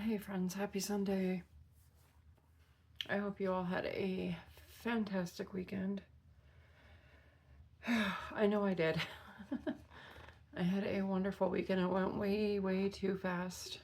Hey friends, happy Sunday. I hope you all had a fantastic weekend. I know I did. I had a wonderful weekend. It went way, way too fast.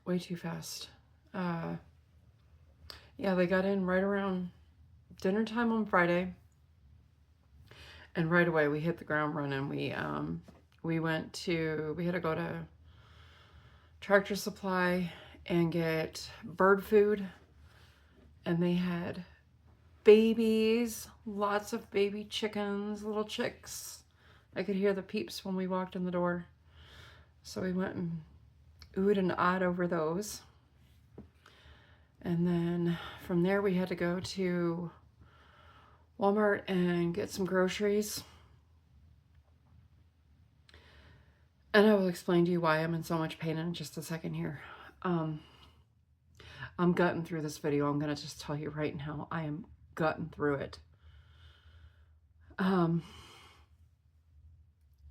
Way too fast. Yeah, they got in right around dinner time on Friday. And right away we hit the ground running. We had to go to Tractor Supply and get bird food. And they had babies, lots of baby chickens, little chicks. I could hear the peeps when we walked in the door. So we went and oohed and awed over those. And then from there we had to go to Walmart and get some groceries. And I will explain to you why I'm in so much pain in just a second here. I'm gutting through this video. I'm going to just tell you right now, I am gutting through it.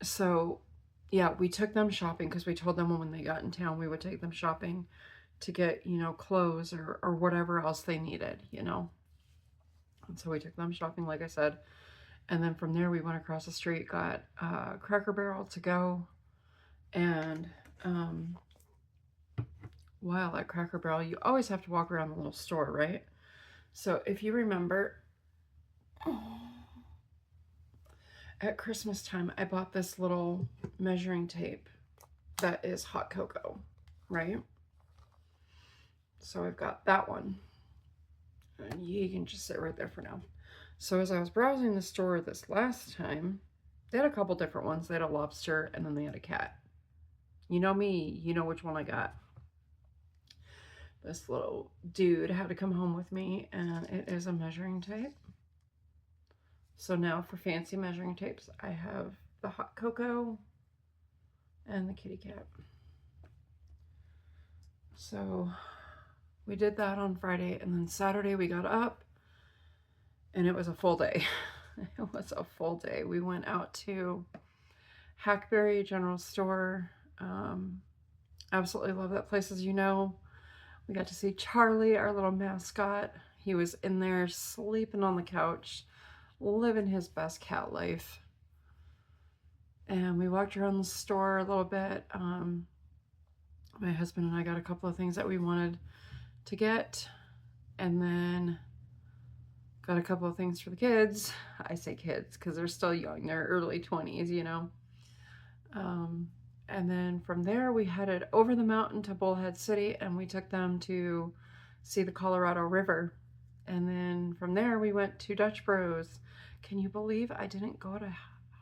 So yeah, we took them shopping because we told them when they got in town, we would take them shopping to get, clothes or whatever else they needed, And so we took them shopping, like I said. And then from there, we went across the street, got Cracker Barrel to go. And while at Cracker Barrel, you always have to walk around the little store, right? So if you remember, at Christmas time, I bought this little measuring tape that is hot cocoa, right? So I've got that one. And you can just sit right there for now. So as I was browsing the store this last time, they had a couple different ones. They had a lobster and then they had a cat. You know me, you know which one I got. This little dude had to come home with me, and it is a measuring tape. So now for fancy measuring tapes, I have the hot cocoa and the kitty cat. So we did that on Friday, and then Saturday we got up, and it was a full day. It was a full day. We went out to Hackberry General Store. Absolutely love that place, as you know. We got to see Charlie, our little mascot. He was in there sleeping on the couch, living his best cat life. And we walked around the store a little bit. My husband and I got a couple of things that we wanted to get. And then got a couple of things for the kids. I say kids because they're still young. They're early 20s, And then from there, we headed over the mountain to Bullhead City, and we took them to see the Colorado River. And then from there, we went to Dutch Bros. Can you believe I didn't go to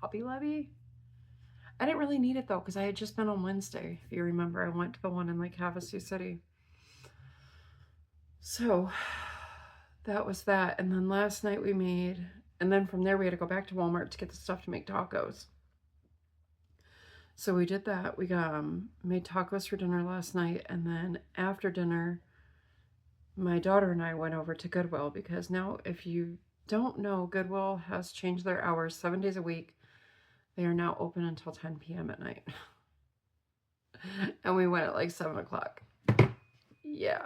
Hobby Lobby? I didn't really need it, though, because I had just been on Wednesday. If you remember, I went to the one in Lake Havasu City. So that was that. And then last night and then from there, we had to go back to Walmart to get the stuff to make tacos. So we did that. We made tacos for dinner last night, and then after dinner, my daughter and I went over to Goodwill because now, if you don't know, Goodwill has changed their hours 7 days a week. They are now open until 10 p.m. at night. And we went at like 7 o'clock. Yeah.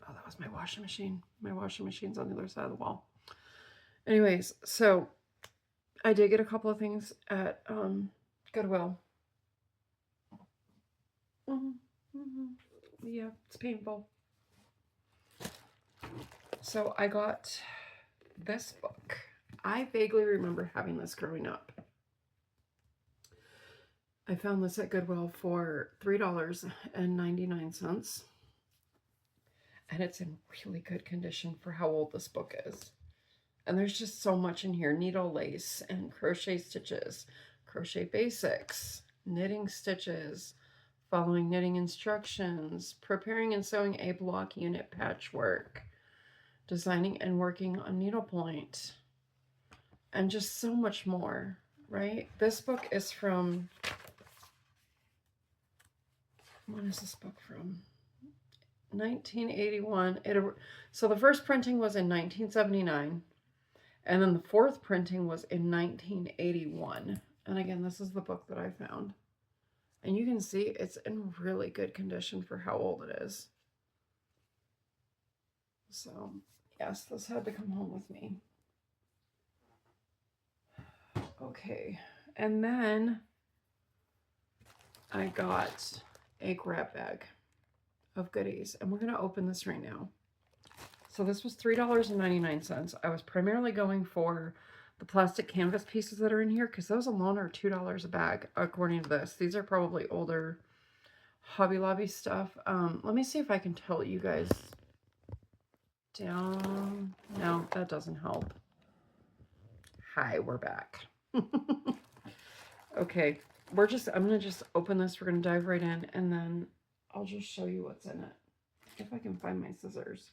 Oh, that was my washing machine. My washing machine's on the other side of the wall. Anyways, so I did get a couple of things at Goodwill. Yeah, it's painful. So I got this book. I vaguely remember having this growing up. I found this at Goodwill for $3.99. And it's in really good condition for how old this book is. And there's just so much in here. Needle lace and crochet stitches, crochet basics, knitting stitches, following knitting instructions, preparing and sewing a block unit patchwork, designing and working on needlepoint, and just so much more, right? This book is from, when is this book from? 1981. So the first printing was in 1979, and then the fourth printing was in 1981. And again, this is the book that I found. And you can see it's in really good condition for how old it is. So, yes, this had to come home with me. Okay, and then I got a grab bag of goodies, and we're going to open this right now. So this was $3.99. I was primarily going for the plastic canvas pieces that are in here because those alone are $2 a bag, according to this. These are probably older Hobby Lobby stuff. Let me see if I can tell you guys down. No, that doesn't help. Hi, we're back. Okay, I'm going to just open this. We're going to dive right in, and then I'll just show you what's in it. If I can find my scissors.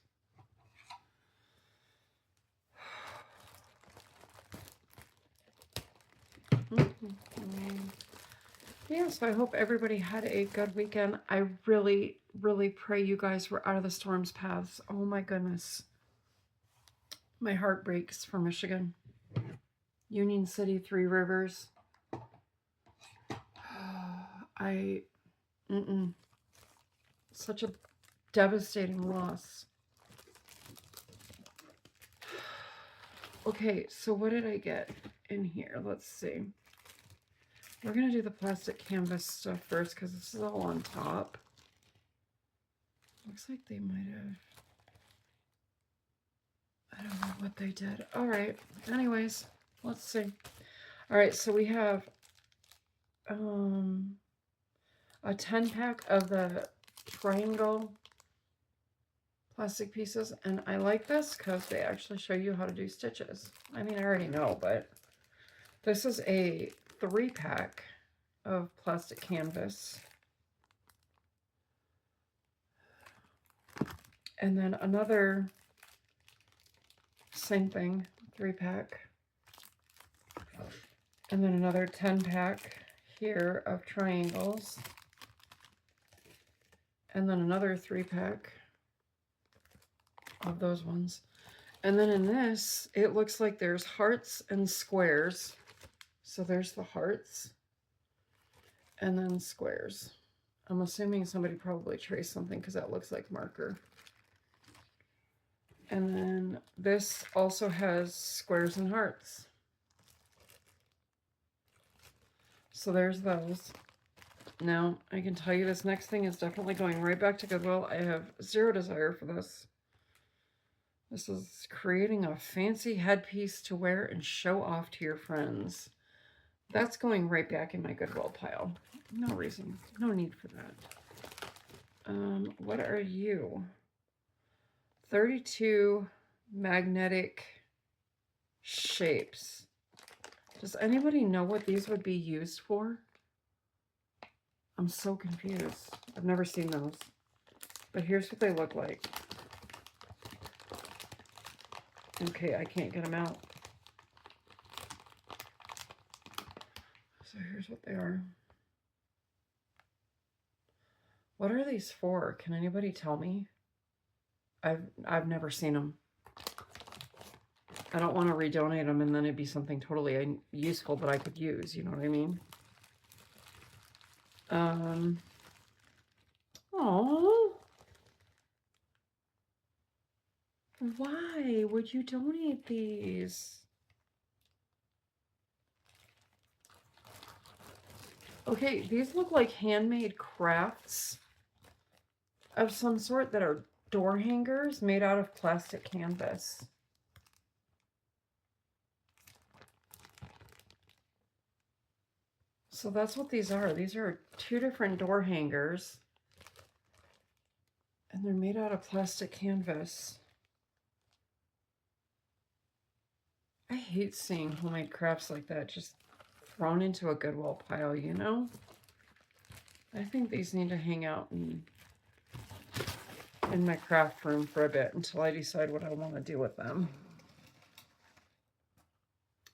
Yeah, so I hope everybody had a good weekend. I really, really pray you guys were out of the storm's paths. Oh my goodness. My heart breaks for Michigan. Union City, Three Rivers. Such a devastating loss. Okay, so what did I get in here? Let's see. We're going to do the plastic canvas stuff first because this is all on top. Looks like they might have... I don't know what they did. All right. Anyways, let's see. All right, so we have a 10-pack of the triangle plastic pieces, and I like this because they actually show you how to do stitches. I mean, I already know, but this is a 3-pack of plastic canvas. And then another, same thing, 3-pack. And then another 10-pack here of triangles. And then another 3-pack of those ones. And then in this, it looks like there's hearts and squares. So there's the hearts and then squares. I'm assuming somebody probably traced something because that looks like marker. And then this also has squares and hearts. So there's those. Now, I can tell you this next thing is definitely going right back to Goodwill. I have zero desire for this. This is creating a fancy headpiece to wear and show off to your friends. That's going right back in my Goodwill pile. No reason, no need for that. What are you? 32 magnetic shapes. Does anybody know what these would be used for? I'm so confused. I've never seen those. But here's what they look like. Okay, I can't get them out. So here's what they are. What are these for? Can anybody tell me? I've never seen them. I don't want to redonate them and then it'd be something totally useful that I could use, you know what I mean? Oh, why would you donate these? Okay, these look like handmade crafts of some sort that are door hangers made out of plastic canvas. So that's what these are. These are 2 different door hangers. And they're made out of plastic canvas. I hate seeing homemade crafts like that just thrown into a Goodwill pile, you know? I think these need to hang out in my craft room for a bit until I decide what I want to do with them.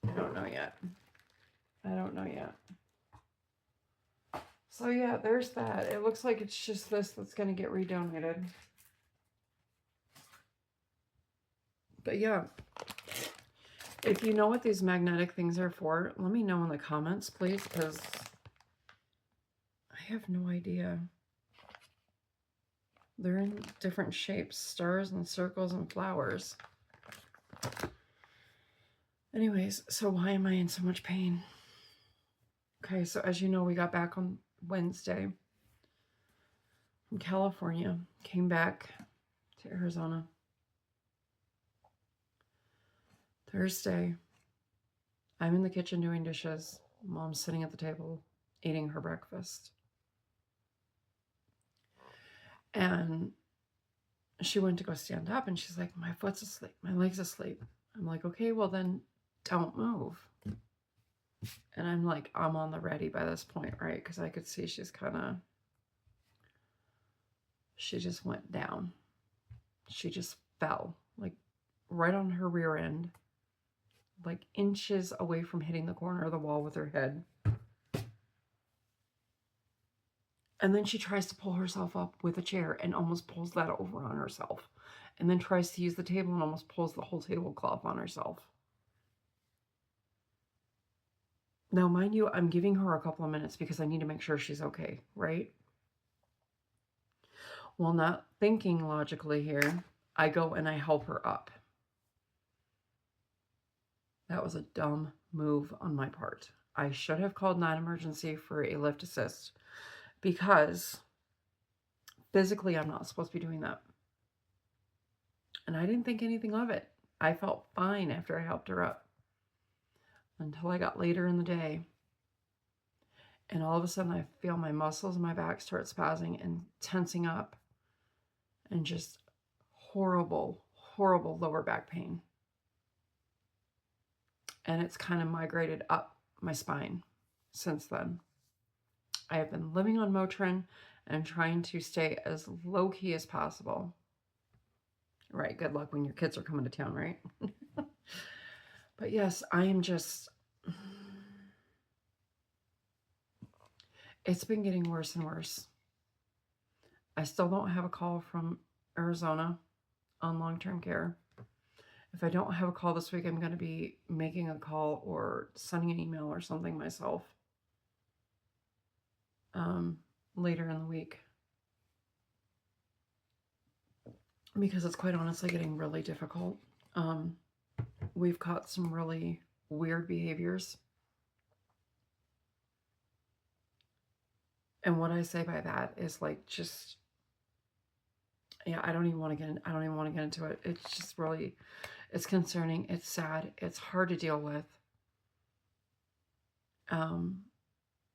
I don't know yet. I don't know yet. So yeah, there's that. It looks like it's just this that's going to get redonated. But yeah, If you know what these magnetic things are for, let me know in the comments, please, because I have no idea. They're in different shapes, stars and circles and flowers. Anyways, so why am I in so much pain? Okay, so as you know, we got back on Wednesday from California, came back to Arizona. Thursday, I'm in the kitchen doing dishes. Mom's sitting at the table eating her breakfast. And she went to go stand up and she's like, my foot's asleep, my leg's asleep. I'm like, okay, well then don't move. And I'm like, I'm on the ready by this point, right? Because I could see she's she just went down. She just fell, like right on her rear end, like inches away from hitting the corner of the wall with her head. And then she tries to pull herself up with a chair and almost pulls that over on herself. And then tries to use the table and almost pulls the whole tablecloth on herself. Now, mind you, I'm giving her a couple of minutes because I need to make sure she's okay, right? Well, not thinking logically here, I go and I help her up. That was a dumb move on my part. I should have called non-emergency for a lift assist because physically I'm not supposed to be doing that. And I didn't think anything of it. I felt fine after I helped her up until I got later in the day. And all of a sudden I feel my muscles in my back start spazzing and tensing up and just horrible, horrible lower back pain. And it's kind of migrated up my spine since then. I have been living on Motrin and trying to stay as low-key as possible. Right, good luck when your kids are coming to town, right? But yes, I am just... It's been getting worse and worse. I still don't have a call from Arizona on long-term care. If I don't have a call this week, I'm going to be making a call or sending an email or something myself later in the week. Because it's quite honestly getting really difficult. We've caught some really weird behaviors. And what I say by that is like just... Yeah, I don't even want to get into it. It's just really, it's concerning. It's sad. It's hard to deal with.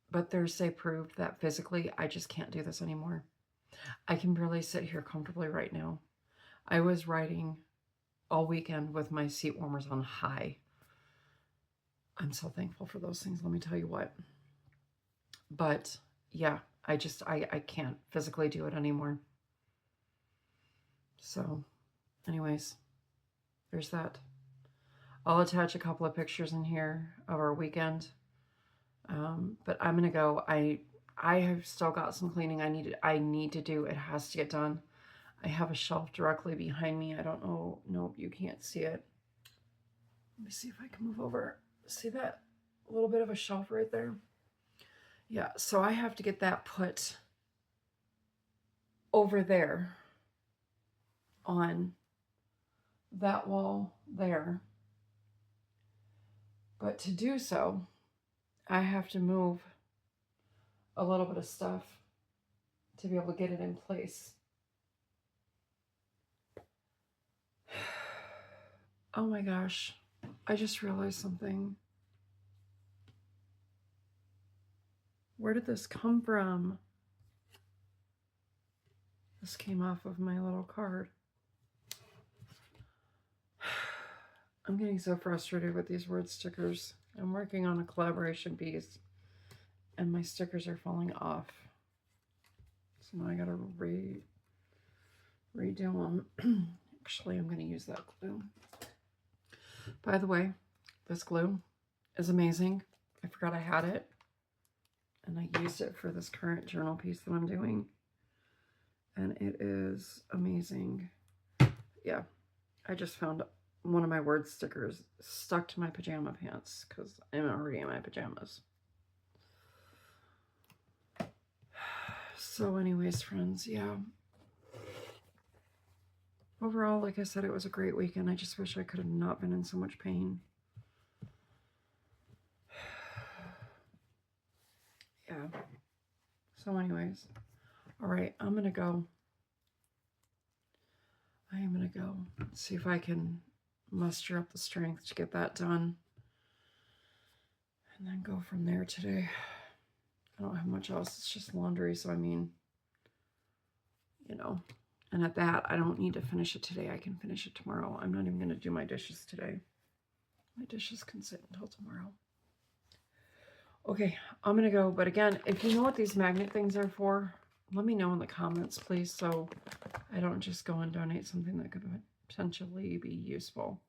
But Thursday proved that physically, I just can't do this anymore. I can barely sit here comfortably right now. I was riding all weekend with my seat warmers on high. I'm so thankful for those things, let me tell you what. But yeah, I can't physically do it anymore. So anyways, there's that. I'll attach a couple of pictures in here of our weekend. But I'm gonna go. I have still got some cleaning I need to do. It has to get done. I have a shelf directly behind me. I don't know. Nope, you can't see it. Let me see if I can move over. See that little bit of a shelf right there? Yeah, so I have to get that put over there on that wall there. But to do so, I have to move a little bit of stuff to be able to get it in place. Oh my gosh, I just realized something. Where did this come from? This came off of my little card. I'm getting so frustrated with these word stickers. I'm working on a collaboration piece and my stickers are falling off. So now I gotta redo them. Actually, I'm gonna use that glue. By the way, this glue is amazing. I forgot I had it. And I used it for this current journal piece that I'm doing. And it is amazing. Yeah, I just found one of my word stickers stuck to my pajama pants because I'm already in my pajamas. So anyways, friends, yeah. Overall, like I said, it was a great weekend. I just wish I could have not been in so much pain. Yeah. So anyways, all right, I'm going to go. I am going to go see if I can muster up the strength to get that done. And then go from there today. I don't have much else. It's just laundry. So, I mean, you know, and at that, I don't need to finish it today. I can finish it tomorrow. I'm not even going to do my dishes today. My dishes can sit until tomorrow. Okay, I'm going to go. But again, if you know what these magnet things are for, let me know in the comments, please, so I don't just go and donate something that could potentially be useful.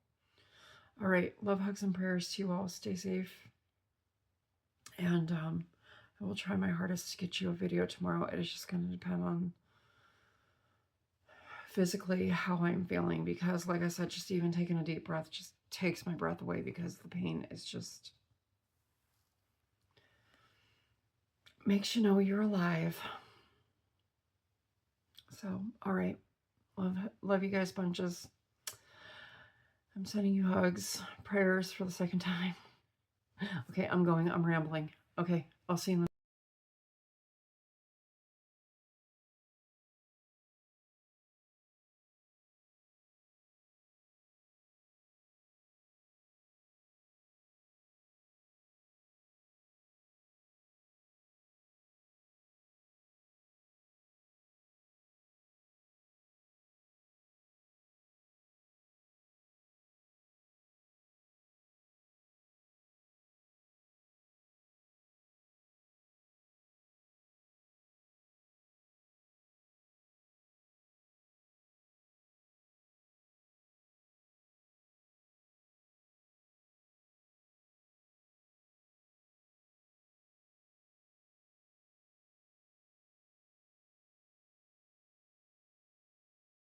All right, love, hugs, and prayers to you all. Stay safe. And I will try my hardest to get you a video tomorrow. It is just going to depend on physically how I'm feeling, because like I said, just even taking a deep breath just takes my breath away because the pain is just makes you know you're alive. So, all right. Love you guys bunches. I'm sending you hugs, prayers for the second time. Okay, I'm rambling. Okay, I'll see you in the